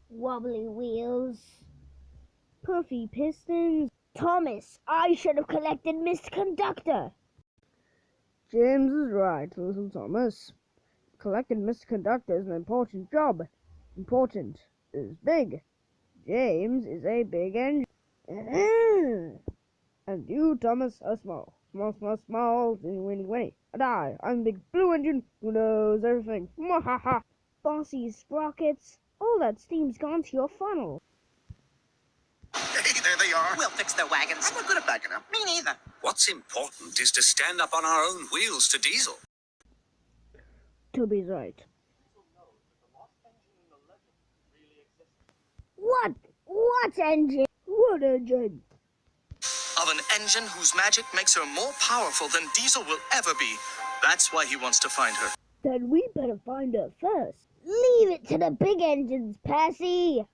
wobbly wheels, puffy pistons. Thomas, I should have collected Mr. Conductor. James is right, little Thomas. Collecting Mr. Conductor is an important job. Important is big. James is a big engine. And you, Thomas, are small. Small, small, small, teeny, weeny, weeny. And I'm the big blue engine who knows everything. Mwahaha! Bossy sprockets, all that steam's gone to your funnel. Hey, there they are. We'll fix their wagons. I'm not good at backing up. Me neither. What's important is to stand up on our own wheels to diesel. Toby's right. What? What engine? What engine? Of an engine whose magic makes her more powerful than diesel will ever be. That's why he wants to find her. Then we better find her first. Leave it to the big engines, Passy.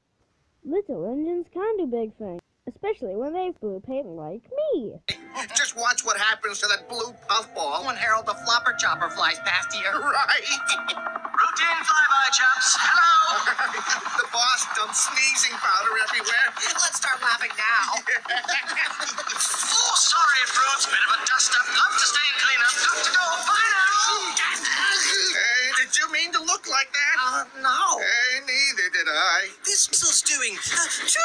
Little engines can do big things, especially when they blue paint like me. Just watch what happens to that blue puffball. When Harold the Flopper Chopper flies past here. Right. Routine flyby, chaps. Hello. The boss dumps sneezing powder everywhere. Let's start laughing now. Oh, sorry, brutes. Bit of a dust-up. Love to stay and clean up. Got to go. Bye now. Hey, did you mean to look like that? No. Hey, neither did I. This missile's doing choo-choo.